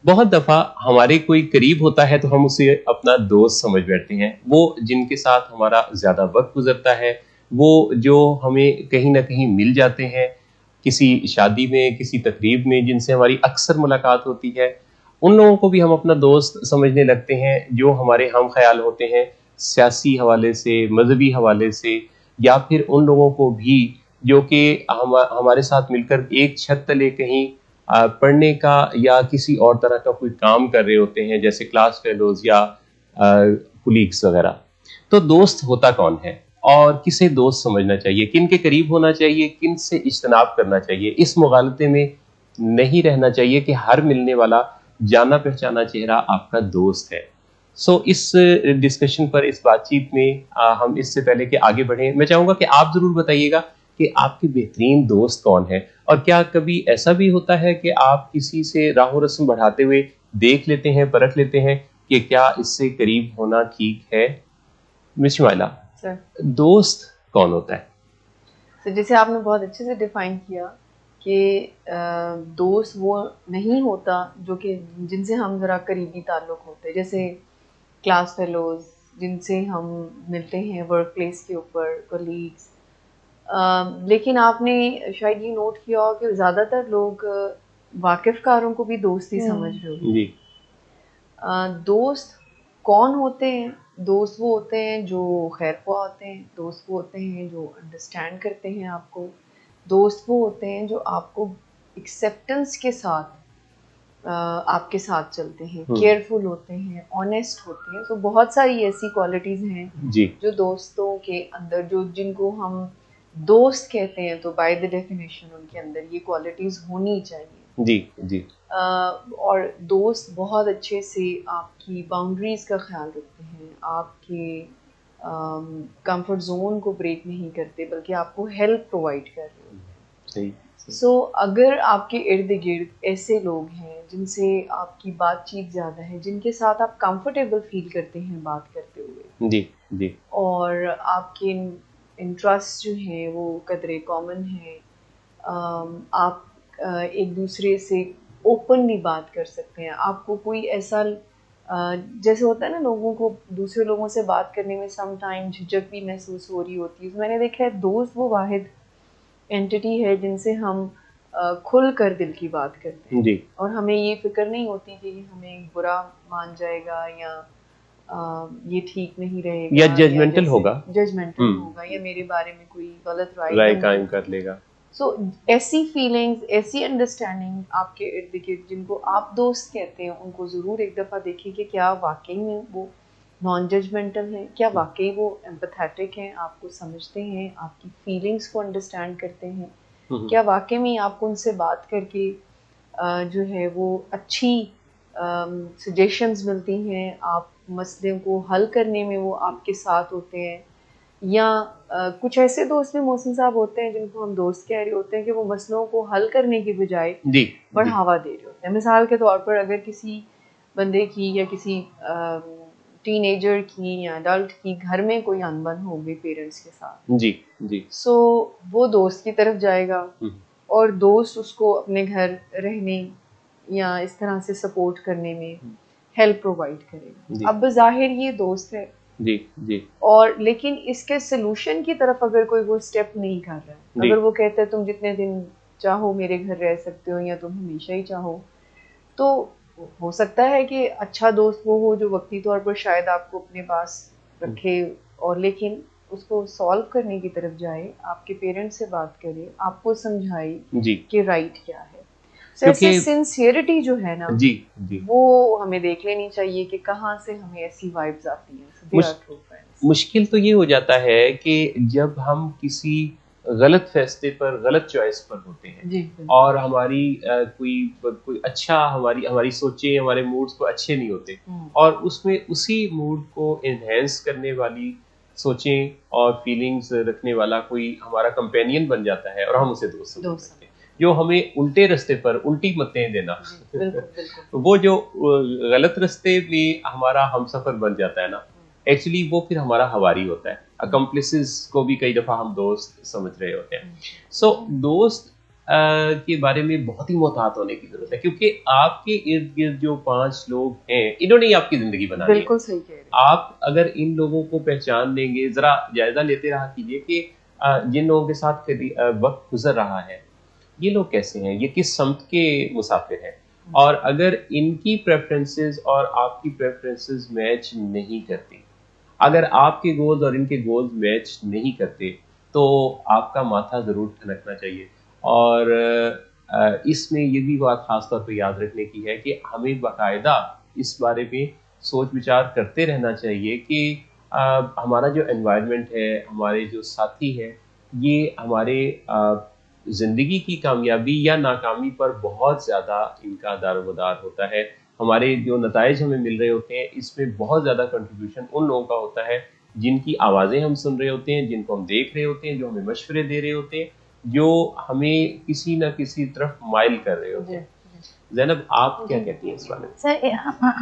بہت دفعہ ہمارے کوئی قریب ہوتا ہے تو ہم اسے اپنا دوست سمجھ بیٹھتے ہیں. وہ جن کے ساتھ ہمارا زیادہ وقت گزرتا ہے, وہ جو ہمیں کہیں نہ کہیں مل جاتے ہیں کسی شادی میں, کسی تقریب میں, جن سے ہماری اکثر ملاقات ہوتی ہے, ان لوگوں کو بھی ہم اپنا دوست سمجھنے لگتے ہیں جو ہمارے ہم خیال ہوتے ہیں سیاسی حوالے سے, مذہبی حوالے سے, یا پھر ان لوگوں کو بھی جو کہ ہمارے ساتھ مل کر ایک چھت تلے کہیں پڑھنے کا یا کسی اور طرح کا کوئی کام کر رہے ہوتے ہیں, جیسے کلاس فیلوز یا کولیگس وغیرہ. تو دوست ہوتا کون ہے اور کسے دوست سمجھنا چاہیے, کن کے قریب ہونا چاہیے, کن سے اجتناب کرنا چاہیے؟ اس مغالطے میں نہیں رہنا چاہیے کہ ہر ملنے والا جانا پہچانا چہرہ آپ کا دوست ہے. اس ڈسکشن پر, اس بات چیت میں ہم اس سے پہلے کہ آگے بڑھیں, میں چاہوں گا کہ آپ ضرور بتائیے گا کہ آپ کے بہترین دوست کون ہیں, اور کیا کبھی ایسا بھی ہوتا ہے کہ آپ کسی سے راہ و رسم بڑھاتے ہوئے دیکھ لیتے ہیں, پرکھ لیتے ہیں کہ کیا اس سے قریب ہونا ٹھیک ہے؟ مس شمائلہ, دوست کون ہوتا ہے؟ جیسے آپ نے بہت اچھے سے ڈیفائن کیا کہ دوست وہ نہیں ہوتا جو کہ جن سے ہم ذرا قریبی تعلق ہوتے, جیسے کلاس فیلوز جن سے ہم ملتے ہیں ورک پلیس کے اوپر, کولیگس. لیکن آپ نے شاید یہ نوٹ کیا ہو کہ زیادہ تر لوگ واقف کاروں کو بھی دوست ہی سمجھ رہے ہو. جی. دوست کون ہوتے ہیں؟ دوست وہ ہوتے ہیں جو خیر خواہ ہوتے ہیں, دوست وہ ہوتے ہیں جو انڈرسٹینڈ کرتے ہیں آپ کو, دوست وہ ہوتے ہیں جو آپ کو ایکسیپٹنس کے ساتھ آپ کے ساتھ چلتے ہیں, کیئرفل ہوتے ہیں, آنیسٹ ہوتے ہیں. تو بہت ساری ایسی کوالٹیز ہیں جو دوستوں کے اندر, جن کو ہم دوست کہتے ہیں, تو بائی دی ڈیفینیشن ان کے اندر یہ کوالٹیز ہونی چاہیے. جی جی. اور دوست بہت اچھے سے آپ کی باؤنڈریز کا خیال رکھتے ہیں, آپ کے کمفرٹ زون کو بریک نہیں کرتے, بلکہ آپ کو ہیلپ پرووائڈ کر رہے ہوتے ہیں. صحیح. اگر آپ کے ارد گرد ایسے لوگ ہیں جن سے آپ کی بات چیت زیادہ ہے, جن کے ساتھ آپ کمفرٹیبل فیل کرتے ہیں بات کرتے ہوئے, جی جی, اور آپ کے انٹرسٹ جو ہیں وہ قدرے کامن ہیں, آپ ایک دوسرے سے اوپنلی بات کر سکتے ہیں, آپ کو کوئی ایسا جیسے ہوتا ہے نا لوگوں کو دوسرے لوگوں سے بات کرنے میں سم ٹائم جھجک بھی محسوس ہو رہی ہوتی ہے, میں نے دیکھا ہے دوست وہ واحد اینٹی ہے جن سے ہم کھل کر دل کی بات کرتے ہیں. جی. اور ہمیں یہ فکر نہیں ہوتی کہ ہمیں برا مان جائے گا یا یہ ٹھیک نہیں رہے گا, یا ججمنٹل ہوگا, یا میرے بارے میں کوئی غلط رائے قائم کر لے گا. ایسی فیلنگز, ایسی انڈرسٹینڈنگ آپ کے ارد گرد جن کو آپ دوست کہتے ہیں, ان کو ضرور ایک دفعہ دیکھیں کہ کیا واقعی میں وہ نان ججمنٹل ہیں, کیا واقعی وہ ایمپیتھیٹک ہیں, آپ کو سمجھتے ہیں, آپ کی فیلنگز کو انڈرسٹینڈ کرتے ہیں, کیا واقعی میں آپ کو ان سے بات کر کے جو ہے وہ اچھی سجیشنز ملتی ہیں, آپ مسئلے کو حل کرنے میں وہ آپ کے ساتھ ہوتے ہیں. یا کچھ ایسے دوست بھی محسن صاحب ہوتے ہیں جن کو ہم دوست کہہ رہے ہوتے ہیں کہ وہ مسئلوں کو حل کرنے کی بجائے بڑھاوا دے رہے ہوتے ہیں. مثال کے طور پر اگر کسی بندے کی یا کسی ٹین ایجر کی یا اڈلٹ کی گھر میں کوئی انبن ہو گئی پیرنٹس کے ساتھ, جی جی, وہ دوست کی طرف جائے گا اور دوست اس کو اپنے گھر رہنے یا اس طرح سے سپورٹ کرنے میں ہیلپ پرووائڈ کرے گا. اب بظاہر یہ دوست ہے جی جی, اور لیکن اس کے سلوشن کی طرف اگر کوئی وہ اسٹیپ نہیں کر رہا ہے, اگر وہ کہتا ہے تم جتنے دن چاہو میرے گھر رہ سکتے ہو یا تم ہمیشہ ہی چاہو, تو ہو سکتا ہے کہ اچھا دوست وہ ہو جو وقتی طور پر شاید آپ کو اپنے پاس رکھے, اور لیکن اس کو سالو کرنے کی طرف جائے, آپ کے پیرنٹس سے بات کرے, آپ کو سمجھائے کہ رائٹ کیا ہے. سنسیئرٹی جو ہے نا وہ ہمیں دیکھ لینی چاہیے کہ کہاں سے ہمیں ایسی وائبز آتی ہیں. مشکل تو یہ ہو جاتا ہے کہ جب ہم کسی غلط فیصلے پر, غلط چوائس پر ہوتے ہیں اور ہماری کوئی اچھا ہماری سوچیں, ہمارے موڈز کو اچھے نہیں ہوتے, اور اس میں اسی موڈ کو انہینس کرنے والی سوچیں اور فیلنگز رکھنے والا کوئی ہمارا کمپینین بن جاتا ہے, اور ہم اسے دوست سمجھتے ہیں, جو ہمیں الٹے رستے پر الٹی متیں دینا, وہ جو غلط رستے میں ہمارا ہم سفر بن جاتا ہے نا, ایکچولی وہ پھر ہمارا ہواری ہوتا ہے. اکمپلسز کو بھی کئی دفعہ ہم دوست سمجھ رہے ہوتے ہیں. دوست کے بارے میں بہت ہی محتاط ہونے کی ضرورت ہے، کیونکہ آپ کے ارد گرد جو 5 لوگ ہیں انہوں نے ہی آپ کی زندگی بنا لی ہے. بالکل صحیح کہہ رہے ہیں. آپ اگر ان لوگوں کو پہچان لیں گے، ذرا جائزہ لیتے رہا کیجیے کہ جن لوگوں کے ساتھ وقت گزر رہا ہے یہ لوگ کیسے ہیں، یہ کس سمت کے مسافر ہیں، اور اگر ان کی پریفرنسز اور آپ کی پریفرنسز میچ نہیں کرتی، اگر آپ کے گولز اور ان کے گولز میچ نہیں کرتے، تو آپ کا ماتھا ضرور ٹھنکنا چاہیے. اور اس میں یہ بھی بات خاص طور پہ یاد رکھنے کی ہے کہ ہمیں باقاعدہ اس بارے میں سوچ وچار کرتے رہنا چاہیے کہ ہمارا جو انوائرمنٹ ہے، ہمارے جو ساتھی ہیں، یہ ہمارے زندگی کی کامیابی یا ناکامی پر بہت زیادہ ان کا دار و مدار ہوتا ہے. ہمارے جو نتائج ہمیں مل رہے ہوتے ہیں اس میں بہت زیادہ کنٹریبیوشن ان لوگوں کا ہوتا ہے جن کی آوازیں ہم سن رہے ہوتے ہیں، جن کو ہم دیکھ رہے ہوتے ہیں، جو ہمیں مشورے دے رہے ہوتے ہیں، جو ہمیں کسی نہ کسی طرف مائل کر رہے ہوتے ہیں. زینب آپ کیا کہتی ہیں اس بارے میں؟ سر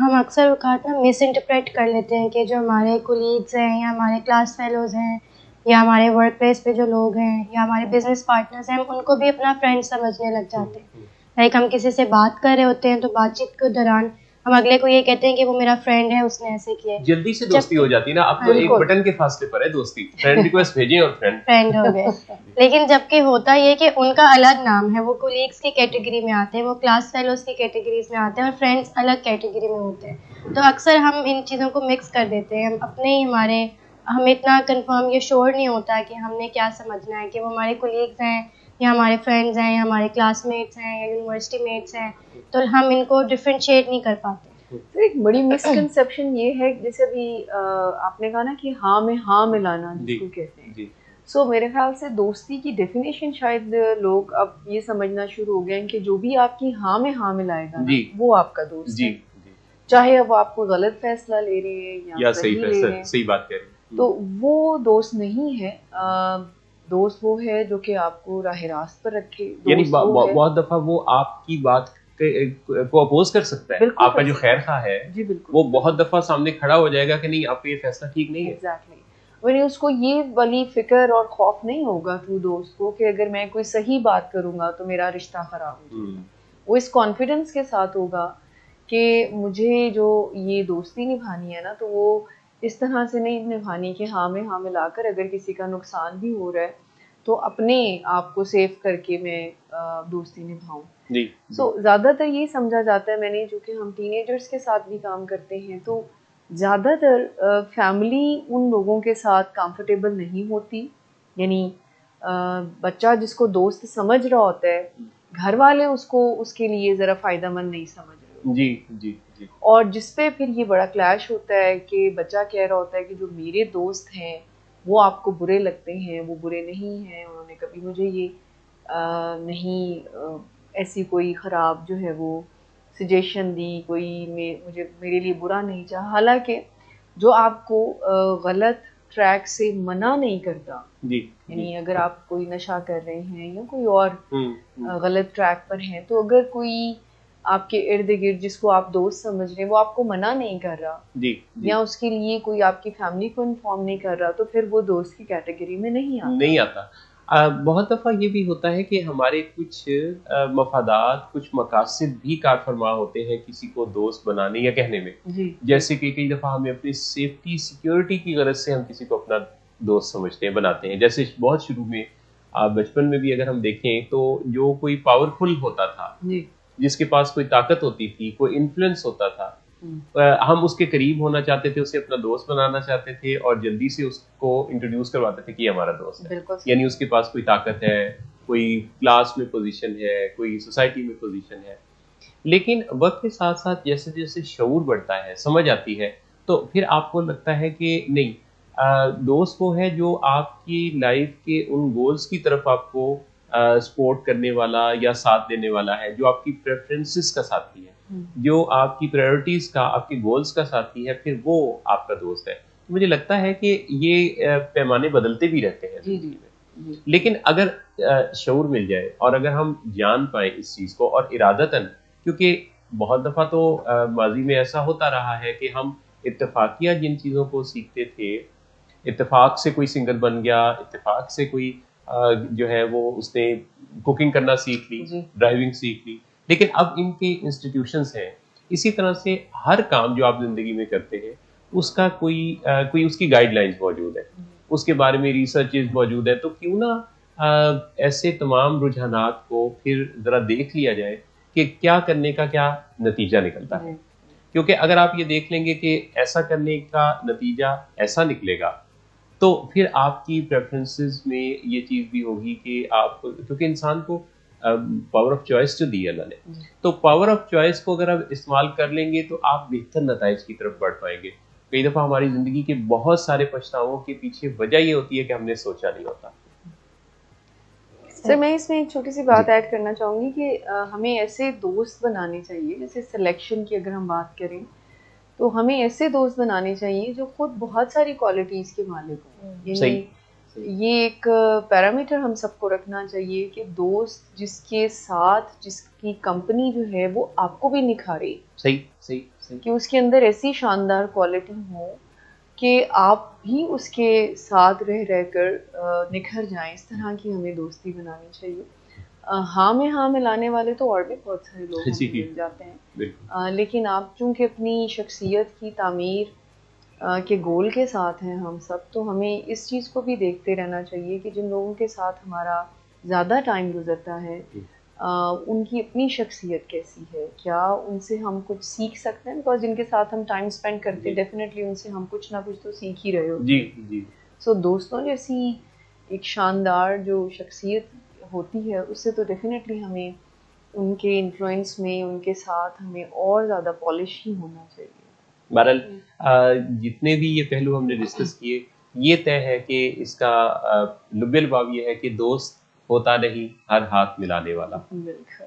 ہم اکثر اوقات نا مس انٹرپریٹ کر لیتے ہیں کہ جو ہمارے کولیگز ہیں یا ہمارے کلاس فیلوز ہیں یا ہمارے ورک پلیس پہ جو لوگ ہیں یا ہمارے بزنس پارٹنرز ہیں، ہم ان کو بھی اپنا فرینڈ سمجھنے لگ جاتے ہیں. لائک ہم کسی سے بات کر رہے ہوتے ہیں تو بات چیت کے دوران ہم اگلے کو یہ کہتے ہیں کہ وہ میرا فرینڈ ہے، اس نے ایسے کیا. جلدی سے دوستی ہو جاتی ہے نا، اب تو ایک بٹن کے فاصلے پر ہے دوستی، فرینڈ ریکویسٹ بھیجیں اور فرینڈ ہو گئے. لیکن جب کہ ہوتا یہ کہ ان کا الگ نام ہے، وہ کولیگس کی کیٹیگری میں آتے ہیں، وہ کلاس فیلوز کی کیٹیگریز میں آتے ہیں، اور فرینڈس الگ کیٹیگری میں ہوتے ہیں. تو اکثر ہم ان چیزوں کو مکس کر دیتے ہیں. ہم اپنے ہی ہمیں اتنا کنفرم یہ شور نہیں ہوتا کہ ہم نے کیا سمجھنا ہے کہ وہ ہمارے کولیگز ہیں یا ہمارے فرینڈز ہیں یا ہمارے کلاس میٹس ہیں یا یونیورسٹی میٹس ہیں، تو ہم ان کو ڈفرینشیٹ نہیں کر پاتے. تو ایک بڑی مسکنسیپشن یہ ہے، جیسے ابھی آپ نے کہا نا کہ ہاں میں ہاں ملانا جس کو کہتے ہیں. سو میرے خیال سے دوستی کی ڈیفینیشن شاید لوگ اب یہ سمجھنا شروع ہو گئے ہیں کہ جو بھی آپ کی ہاں میں ہاں ملائے گا وہ آپ کا دوست ہے، چاہے اب آپ کو غلط فیصلہ لے رہے ہیں یا صحیح لے رہے ہیں. صحیح بات کہہ رہے ہیں. تو وہ دوست نہیں ہے. دوست وہ ہے جو کہ آپ کو راہ راست پر رکھے. یعنی بہت دفعہ وہ آپ کی بات کو اپوز کر سکتا ہے، آپ کا جو خیر خواہ ہے وہ بہت دفعہ سامنے کھڑا ہو جائے گا کہ نہیں آپ کا یہ فیصلہ ٹھیک نہیں ہے. ایگزیکٹلی. یعنی اس کو یہ والی فکر اور خوف نہیں ہوگا تھرو دوست کو کہ اگر میں کوئی صحیح بات کروں گا تو میرا رشتہ خراب ہو جائے گا. وہ اس کانفیڈنس کے ساتھ ہوگا کہ مجھے جو یہ دوستی نبھانی ہے نا تو وہ اس طرح سے نہیں نبھانی کہ ہاں میں ہاں ملا کر اگر کسی کا نقصان بھی ہو رہا ہے تو اپنے آپ کو سیف کر کے میں دوستی نبھاؤں. سو زیادہ تر یہ سمجھا جاتا ہے، میں نے جو کہ ہم ٹین ایجرس کے ساتھ بھی کام کرتے ہیں تو زیادہ تر فیملی ان لوگوں کے ساتھ کمفرٹیبل نہیں ہوتی. یعنی بچہ جس کو دوست سمجھ رہا ہوتا ہے، گھر والے اس کو اس کے لیے ذرا فائدہ مند نہیں سمجھ رہے. جی. اور جس پہ پھر یہ بڑا کلیش ہوتا ہے کہ بچہ کہہ رہا ہوتا ہے کہ جو میرے دوست ہیں وہ آپ کو برے لگتے ہیں، وہ برے نہیں ہیں، انہوں نے کبھی مجھے یہ نہیں ایسی کوئی خراب جو ہے وہ سجیشن دی، کوئی میرے لیے برا نہیں چاہا. حالانکہ جو آپ کو غلط ٹریک سے منع نہیں کرتا، یعنی اگر آپ کوئی نشہ کر رہے ہیں یا کوئی اور غلط ٹریک پر ہیں، تو اگر کوئی آپ کے ارد گرد جس کو آپ دوست سمجھ رہے ہیں وہ آپ کو منع نہیں کر رہا یا اس کے لیے کوئی آپ کی فیملی کو انفارم نہیں کر رہا، تو پھر وہ دوست کی کیٹیگری میں نہیں آتا. بہت دفعہ یہ بھی ہوتا ہے کہ ہمارے کچھ مفادات، کچھ مقاصد بھی کار فرما ہوتے ہیں کسی کو دوست بنانے یا کہنے میں. جیسے کہ کئی دفعہ ہمیں اپنی سیفٹی سیکیورٹی کی غرض سے ہم کسی کو اپنا دوست سمجھتے ہیں، بناتے ہیں. جیسے بہت شروع میں بچپن میں بھی اگر ہم دیکھیں تو جو کوئی پاورفل ہوتا تھا، جس کے پاس کوئی طاقت ہوتی تھی، کوئی انفلوئنس ہوتا تھا، ہم اس کے قریب ہونا چاہتے تھے، اسے اپنا دوست بنانا چاہتے تھے اور جلدی سے اس کو انٹروڈیوس کرواتے تھے کہ یہ ہمارا دوست ہے. یعنی اس کے پاس کوئی طاقت ہے، کوئی کلاس میں پوزیشن ہے، کوئی سوسائٹی میں پوزیشن ہے. لیکن وقت کے ساتھ ساتھ جیسے جیسے شعور بڑھتا ہے، سمجھ آتی ہے، تو پھر آپ کو لگتا ہے کہ نہیں، دوست وہ ہے جو آپ کی لائف کے ان گولز کی طرف آپ کو سپورٹ کرنے والا یا ساتھ دینے والا ہے، جو آپ کی پریفرنسز کا ساتھی ہے، جو آپ کی پرائیورٹیز کا، آپ کے گولز کا ساتھی ہے، پھر وہ آپ کا دوست ہے. مجھے لگتا ہے کہ یہ پیمانے بدلتے بھی رہتے ہیں زندگی میں. لیکن اگر شعور مل جائے اور اگر ہم جان پائیں اس چیز کو اور ارادتاً، کیونکہ بہت دفعہ تو ماضی میں ایسا ہوتا رہا ہے کہ ہم اتفاقیہ جن چیزوں کو سیکھتے تھے، اتفاق سے کوئی سنگر بن گیا، اتفاق سے کوئی جو ہے وہ اس نے کوکنگ کرنا سیکھ لی, جی. ڈرائیونگ سیکھ لی, لیکن اب ان کے انسٹیٹیوشنس ہیں. اسی طرح سے ہر کام جو آپ زندگی میں کرتے ہیں اس کا کوئی اس کی گائیڈ لائنز موجود ہے, اس کے بارے میں ریسرچز موجود ہے. تو کیوں نہ ایسے تمام رجحانات کو پھر ذرا دیکھ لیا جائے کہ کیا کرنے کا کیا نتیجہ نکلتا ہے. کیونکہ اگر آپ یہ دیکھ لیں گے کہ ایسا کرنے کا نتیجہ ایسا نکلے گا تو پھر آپ کی پریفرنسز میں یہ چیز بھی ہوگی کہ آپ, کیونکہ انسان کو پاور آف چوائس تو دی اللہ نے, تو پاور آف چوائس کو اگر آپ استعمال کر لیں گے تو آپ بہتر نتائج کی طرف بڑھ پائیں گے. کئی دفعہ ہماری زندگی کے بہت سارے پچھتاووں کے پیچھے وجہ یہ ہوتی ہے کہ ہم نے سوچا نہیں ہوتا. سر میں اس میں ایک چھوٹی سی بات ایڈ کرنا چاہوں گی کہ ہمیں ایسے دوست بنانے چاہیے, جیسے سلیکشن کی اگر ہم بات کریں تو ہمیں ایسے دوست بنانے چاہیے جو خود بہت ساری کوالٹیز کے مالک ہوں. یعنی یہ ایک پیرامیٹر ہم سب کو رکھنا چاہیے کہ دوست جس کے ساتھ جس کی کمپنی جو ہے وہ آپ کو بھی نکھارے, صحیح کہ اس کے اندر ایسی شاندار کوالٹی ہو کہ آپ بھی اس کے ساتھ رہ کر نکھر جائیں. اس طرح کی ہمیں دوستی بنانی چاہیے. ہاں میں ہاں ملانے والے تو اور بھی بہت سارے لوگ مل جاتے ہیں, لیکن آپ چونکہ اپنی شخصیت کی تعمیر کے گول کے ساتھ ہیں ہم سب, تو ہمیں اس چیز کو بھی دیکھتے رہنا چاہیے کہ جن لوگوں کے ساتھ ہمارا زیادہ ٹائم گزرتا ہے ان کی اپنی شخصیت کیسی ہے, کیا ان سے ہم کچھ سیکھ سکتے ہیں, بیکاز جن کے ساتھ ہم ٹائم اسپینڈ کرتے ہیں ڈیفینیٹلی ان سے ہم کچھ نہ کچھ تو سیکھ ہی رہے ہوتے ہیں. سو دوستوں جیسی ایک شاندار جو شخصیت ہوتی ہے اس سے تو ڈیفینیٹلی ہمیں ان کے انفلوئنس میں ان کے ساتھ ہمیں اور زیادہ پالش ہی ہونا چاہیے. بہرحال جتنے بھی یہ پہلو ہم نے ڈسکس کیے, یہ طے ہے کہ اس کا لب الباب یہ ہے کہ دوست ہوتا نہیں ہر ہاتھ ملانے والا. بالکل.